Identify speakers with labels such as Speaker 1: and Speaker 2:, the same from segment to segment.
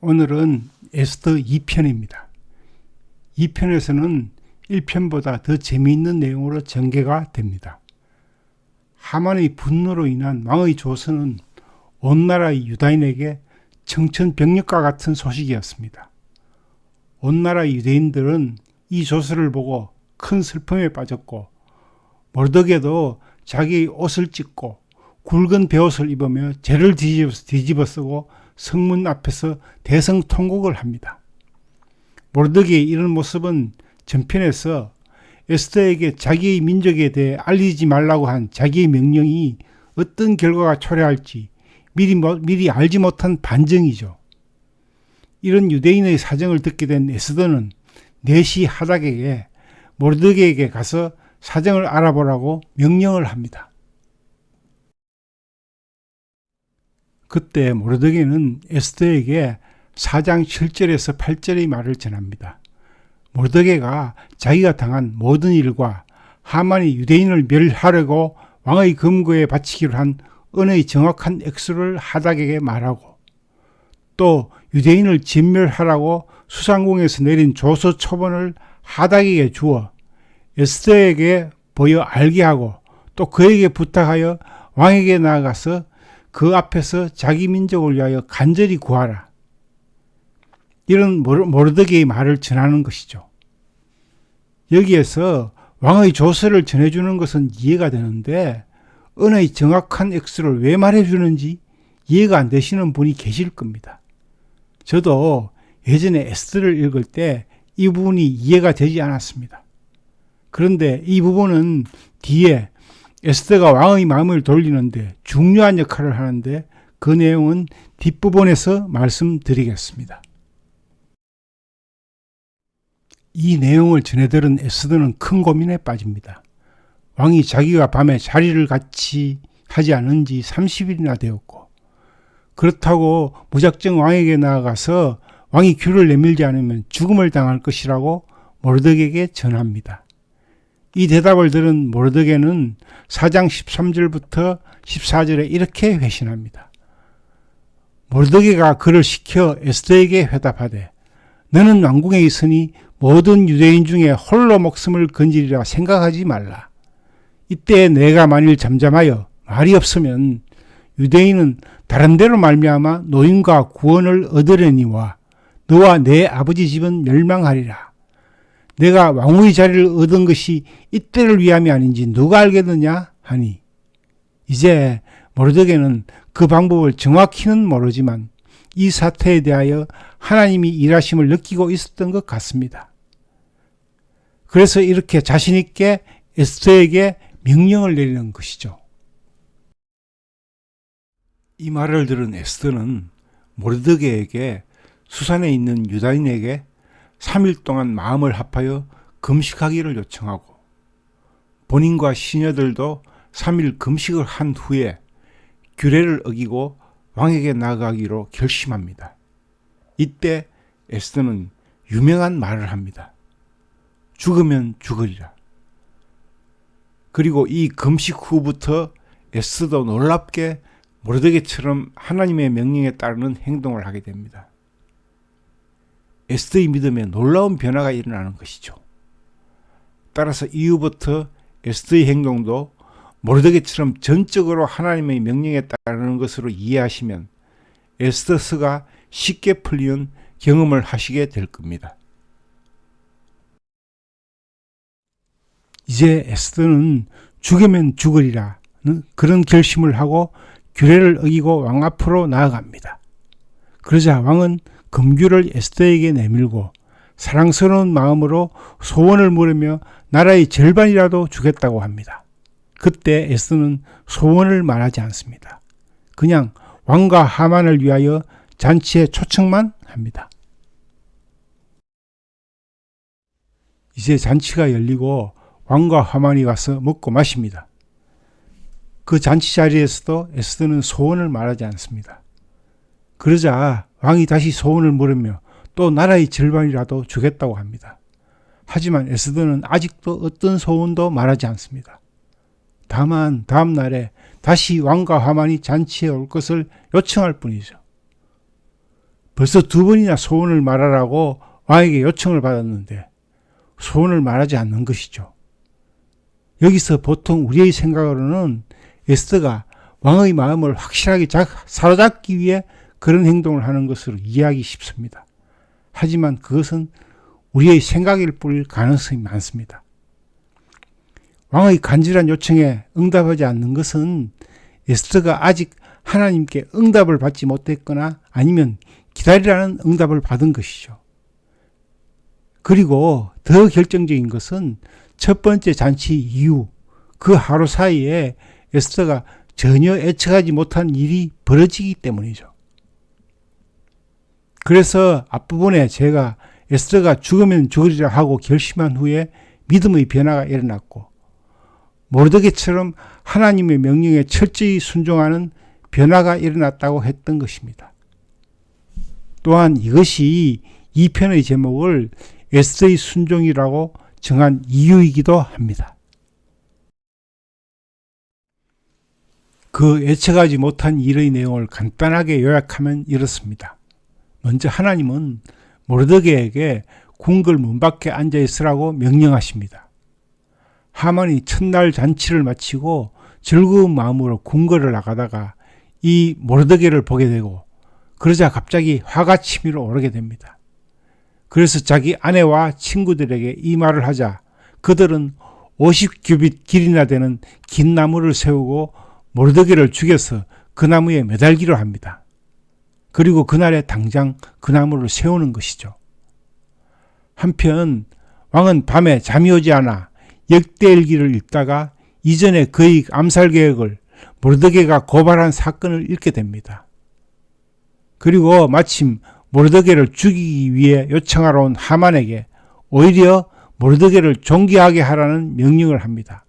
Speaker 1: 오늘은 에스더 2편입니다. 2편에서는 1편보다 더 재미있는 내용으로 전개가 됩니다. 하만의 분노로 인한 왕의 조서는 온 나라의 유다인에게 청천벽력과 같은 소식이었습니다. 온 나라의 유대인들은 이 조서를 보고 큰 슬픔에 빠졌고, 모르드게도 자기의 옷을 찢고 굵은 베옷을 입으며 죄를 뒤집어 쓰고 성문 앞에서 대성통곡을 합니다. 모르드게의 이런 모습은 전편에서 에스더에게 자기의 민족에 대해 알리지 말라고 한 자기의 명령이 어떤 결과가 초래할지 미리 알지 못한 반증이죠. 이런 유대인의 사정을 듣게 된 에스더는 내시 하닥에게 모르드게에게 가서 사정을 알아보라고 명령을 합니다. 그때 모르드게는 에스더에게 4장 7절에서 8절의 말을 전합니다. 모르드게가 자기가 당한 모든 일과 하만이 유대인을 멸하려고 왕의 금고에 바치기로 한 은의 정확한 액수를 하닥에게 말하고, 또 유대인을 진멸하라고 수상궁에서 내린 조서 초본을 하닥에게 주어 에스더에게 보여 알게 하고, 또 그에게 부탁하여 왕에게 나아가서 그 앞에서 자기 민족을 위하여 간절히 구하라. 이런 모르드게의 말을 전하는 것이죠. 여기에서 왕의 조서를 전해주는 것은 이해가 되는데, 은의 정확한 액수를 왜 말해주는지 이해가 안 되시는 분이 계실 겁니다. 저도 예전에 에스더를 읽을 때 이 부분이 이해가 되지 않았습니다. 그런데 이 부분은 뒤에 에스더가 왕의 마음을 돌리는데 중요한 역할을 하는데, 그 내용은 뒷부분에서 말씀드리겠습니다. 이 내용을 전해들은 에스더는 큰 고민에 빠집니다. 왕이 자기가 밤에 자리를 같이 하지 않은 지 30일이나 되었고, 그렇다고 무작정 왕에게 나아가서 왕이 귀를 내밀지 않으면 죽음을 당할 것이라고 모르드게에게 전합니다. 이 대답을 들은 모르드게는 4장 13절부터 14절에 이렇게 회신합니다. 모르드게가 그를 시켜 에스더에게 회답하되, 너는 왕궁에 있으니 모든 유대인 중에 홀로 목숨을 건지리라 생각하지 말라. 이때 내가 만일 잠잠하여 말이 없으면 유대인은 다른 데로 말미암아 노임과 구원을 얻으려니와 너와 내 아버지 집은 멸망하리라. 내가 왕후의 자리를 얻은 것이 이때를 위함이 아닌지 누가 알겠느냐 하니, 이제 모르드게는 그 방법을 정확히는 모르지만 이 사태에 대하여 하나님이 일하심을 느끼고 있었던 것 같습니다. 그래서 이렇게 자신 있게 에스더에게 명령을 내리는 것이죠. 이 말을 들은 에스더는 모르드게에게 수산에 있는 유다인에게 3일 동안 마음을 합하여 금식하기를 요청하고, 본인과 시녀들도 3일 금식을 한 후에 규례를 어기고 왕에게 나아가기로 결심합니다. 이때 에스더는 유명한 말을 합니다. 죽으면 죽으리라. 그리고 이 금식 후부터 에스더도 놀랍게 모르드게처럼 하나님의 명령에 따르는 행동을 하게 됩니다. 에스더의 믿음에 놀라운 변화가 일어나는 것이죠. 따라서 이후부터 에스더의 행동도 모르드게처럼 전적으로 하나님의 명령에 따르는 것으로 이해하시면 에스더서가 쉽게 풀리는 경험을 하시게 될 겁니다. 이제 에스더는 죽으면 죽으리라는 그런 결심을 하고 규례를 어기고 왕 앞으로 나아갑니다. 그러자 왕은 금규를 에스더에게 내밀고 사랑스러운 마음으로 소원을 물으며 나라의 절반이라도 주겠다고 합니다. 그때 에스더는 소원을 말하지 않습니다. 그냥 왕과 하만을 위하여 잔치에 초청만 합니다. 이제 잔치가 열리고 왕과 하만이 가서 먹고 마십니다. 그 잔치 자리에서도 에스더는 소원을 말하지 않습니다. 그러자 왕이 다시 소원을 물으며 또 나라의 절반이라도 주겠다고 합니다. 하지만 에스더는 아직도 어떤 소원도 말하지 않습니다. 다만 다음 날에 다시 왕과 하만이 잔치에 올 것을 요청할 뿐이죠. 벌써 2번이나 소원을 말하라고 왕에게 요청을 받았는데 소원을 말하지 않는 것이죠. 여기서 보통 우리의 생각으로는 에스더가 왕의 마음을 확실하게 사로잡기 위해 그런 행동을 하는 것으로 이해하기 쉽습니다. 하지만 그것은 우리의 생각일 뿐일 가능성이 많습니다. 왕의 간절한 요청에 응답하지 않는 것은 에스더가 아직 하나님께 응답을 받지 못했거나 아니면 기다리라는 응답을 받은 것이죠. 그리고 더 결정적인 것은 첫 번째 잔치 이후 그 하루 사이에 에스더가 전혀 예측하지 못한 일이 벌어지기 때문이죠. 그래서 앞부분에 제가 에스더가 죽으면 죽으리라 하고 결심한 후에 믿음의 변화가 일어났고 모르드게처럼 하나님의 명령에 철저히 순종하는 변화가 일어났다고 했던 것입니다. 또한 이것이 이 편의 제목을 에스더의 순종이라고 정한 이유이기도 합니다. 그 예측하지 못한 일의 내용을 간단하게 요약하면 이렇습니다. 먼저 하나님은 모르드게에게 궁궐 문 밖에 앉아 있으라고 명령하십니다. 하만이 첫날 잔치를 마치고 즐거운 마음으로 궁궐을 나가다가 이 모르드게를 보게 되고 그러자 갑자기 화가 치밀어 오르게 됩니다. 그래서 자기 아내와 친구들에게 이 말을 하자 그들은 50규빗 길이나 되는 긴 나무를 세우고 모르드게를 죽여서 그 나무에 매달기로 합니다. 그리고 그날에 당장 그 나무를 세우는 것이죠. 한편 왕은 밤에 잠이 오지 않아 역대일기를 읽다가 이전에 그의 암살 계획을 모르드게가 고발한 사건을 읽게 됩니다. 그리고 마침 모르드게를 죽이기 위해 요청하러 온 하만에게 오히려 모르드게를 존귀하게 하라는 명령을 합니다.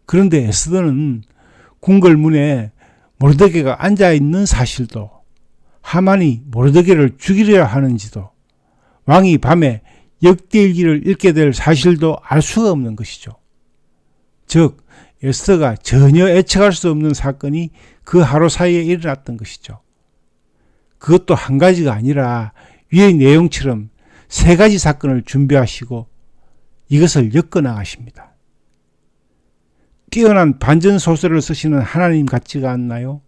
Speaker 1: 그런데 에스더는 궁궐 문에 모르드게가 앉아있는 사실도 하만이 모르드게를 죽이려 하는지도 왕이 밤에 역대일기를 읽게 될 사실도 알 수가 없는 것이죠. 즉 에스더가 전혀 예측할 수 없는 사건이 그 하루 사이에 일어났던 것이죠. 그것도 한 가지가 아니라 위의 내용처럼 3가지 사건을 준비하시고 이것을 엮어나가십니다. 뛰어난 반전소설을 쓰시는 하나님 같지가 않나요?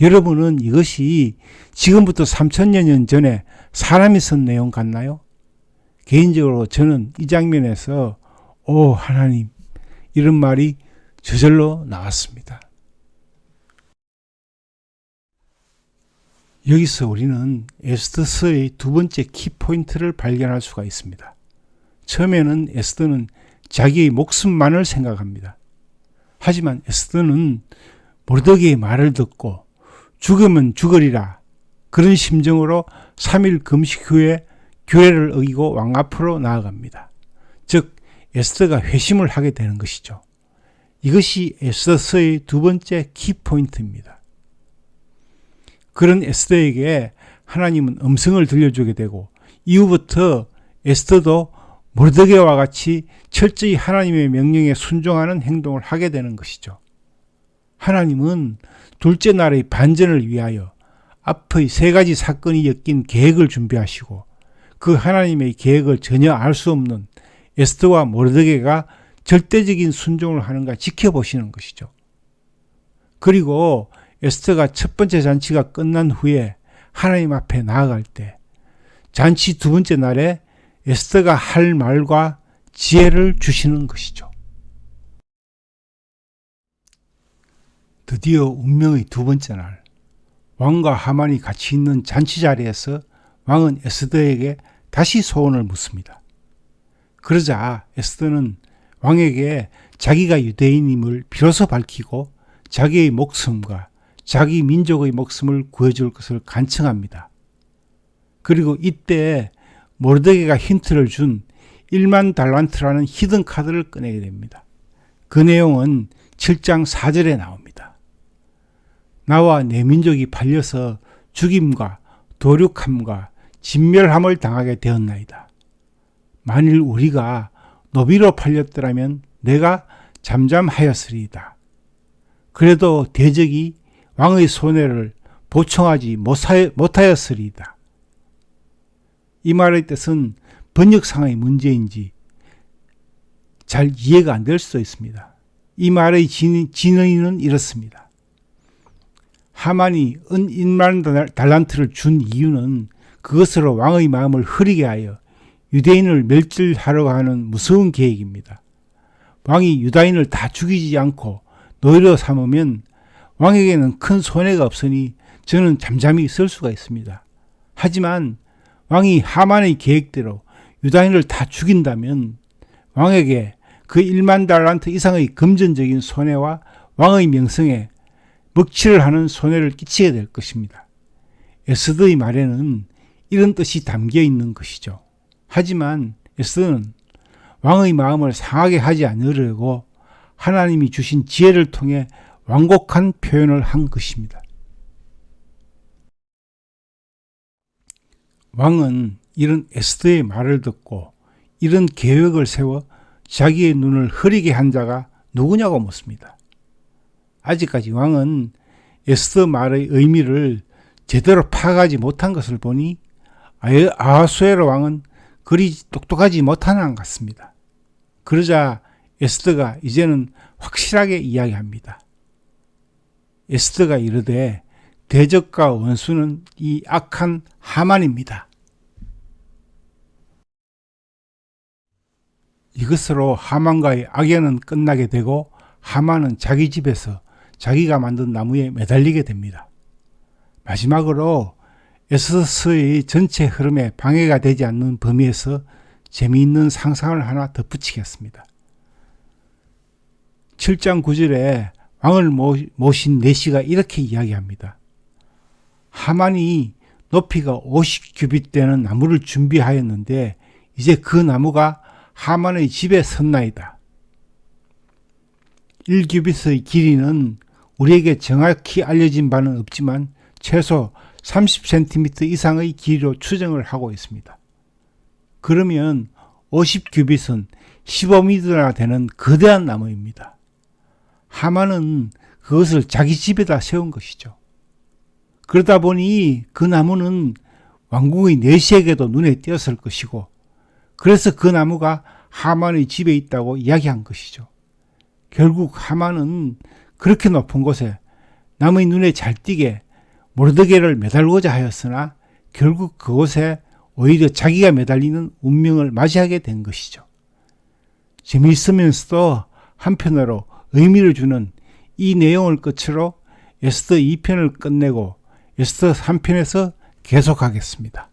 Speaker 1: 여러분은 이것이 지금부터 3000년 전에 사람이 쓴 내용 같나요? 개인적으로 저는 이 장면에서 오 하나님 이런 말이 저절로 나왔습니다. 여기서 우리는 에스더서의 2번째 키포인트를 발견할 수가 있습니다. 처음에는 에스더는 자기의 목숨만을 생각합니다. 하지만 에스더는 모르드게의 말을 듣고 죽으면 죽으리라 그런 심정으로 3일 금식 후에 규례를 어기고 왕 앞으로 나아갑니다. 즉 에스더가 회심을 하게 되는 것이죠. 이것이 에스더서의 2번째 키포인트입니다. 그런 에스더에게 하나님은 음성을 들려주게 되고 이후부터 에스더도 모르드게와 같이 철저히 하나님의 명령에 순종하는 행동을 하게 되는 것이죠. 하나님은 둘째 날의 반전을 위하여 앞의 3가지 사건이 엮인 계획을 준비하시고 그 하나님의 계획을 전혀 알 수 없는 에스더와 모르드게가 절대적인 순종을 하는가 지켜보시는 것이죠. 그리고 에스더가 첫 번째 잔치가 끝난 후에 하나님 앞에 나아갈 때 잔치 2번째 날에 에스더가 할 말과 지혜를 주시는 것이죠. 드디어 운명의 2번째 날, 왕과 하만이 같이 있는 잔치 자리에서 왕은 에스더에게 다시 소원을 묻습니다. 그러자 에스더는 왕에게 자기가 유대인임을 비로소 밝히고 자기의 목숨과 자기 민족의 목숨을 구해줄 것을 간청합니다. 그리고 이때 모르드게가 힌트를 준 1만 달란트라는 히든 카드를 꺼내게 됩니다. 그 내용은 7장 4절에 나옵니다. 나와 내 민족이 팔려서 죽임과 도륙함과 진멸함을 당하게 되었나이다. 만일 우리가 노비로 팔렸더라면 내가 잠잠하였으리이다. 그래도 대적이 왕의 손해를 보충하지 못하였으리이다. 이 말의 뜻은 번역상의 문제인지 잘 이해가 안 될 수도 있습니다. 이 말의 진의는 이렇습니다. 하만이 은 1만 달란트를 준 이유는 그것으로 왕의 마음을 흐리게 하여 유대인을 멸절하려고 하는 무서운 계획입니다. 왕이 유다인을 다 죽이지 않고 노예로 삼으면 왕에게는 큰 손해가 없으니 저는 잠잠히 있을 수가 있습니다. 하지만 왕이 하만의 계획대로 유다인을 다 죽인다면 왕에게 그 1만 달란트 이상의 금전적인 손해와 왕의 명성에 먹칠을 하는 손해를 끼치게 될 것입니다. 에스더의 말에는 이런 뜻이 담겨 있는 것이죠. 하지만 에스더는 왕의 마음을 상하게 하지 않으려고 하나님이 주신 지혜를 통해 완곡한 표현을 한 것입니다. 왕은 이런 에스더의 말을 듣고 이런 계획을 세워 자기의 눈을 흐리게 한 자가 누구냐고 묻습니다. 아직까지 왕은 에스더 말의 의미를 제대로 파악하지 못한 것을 보니 아하수에로 왕은 그리 똑똑하지 못한 것 같습니다. 그러자 에스더가 이제는 확실하게 이야기합니다. 에스더가 이르되 대적과 원수는 이 악한 하만입니다. 이것으로 하만과의 악연은 끝나게 되고 하만은 자기 집에서 자기가 만든 나무에 매달리게 됩니다. 마지막으로 에스더서의 전체 흐름에 방해가 되지 않는 범위에서 재미있는 상상을 하나 덧붙이겠습니다. 7장 9절에 왕을 모신 내시가 이렇게 이야기합니다. 하만이 높이가 50규빗 되는 나무를 준비하였는데 이제 그 나무가 하만의 집에 섰나이다. 1규빗의 길이는 우리에게 정확히 알려진 바는 없지만 최소 30cm 이상의 길이로 추정을 하고 있습니다. 그러면 50규빗은 15m나 되는 거대한 나무입니다. 하만은 그것을 자기 집에다 세운 것이죠. 그러다 보니 그 나무는 왕궁의 내시에게도 눈에 띄었을 것이고 그래서 그 나무가 하만의 집에 있다고 이야기한 것이죠. 결국 하만은 그렇게 높은 곳에 남의 눈에 잘 띄게 모르드게를 매달고자 하였으나 결국 그곳에 오히려 자기가 매달리는 운명을 맞이하게 된 것이죠. 재미있으면서도 한편으로 의미를 주는 이 내용을 끝으로 에스더 2편을 끝내고 에스더 3편에서 계속하겠습니다.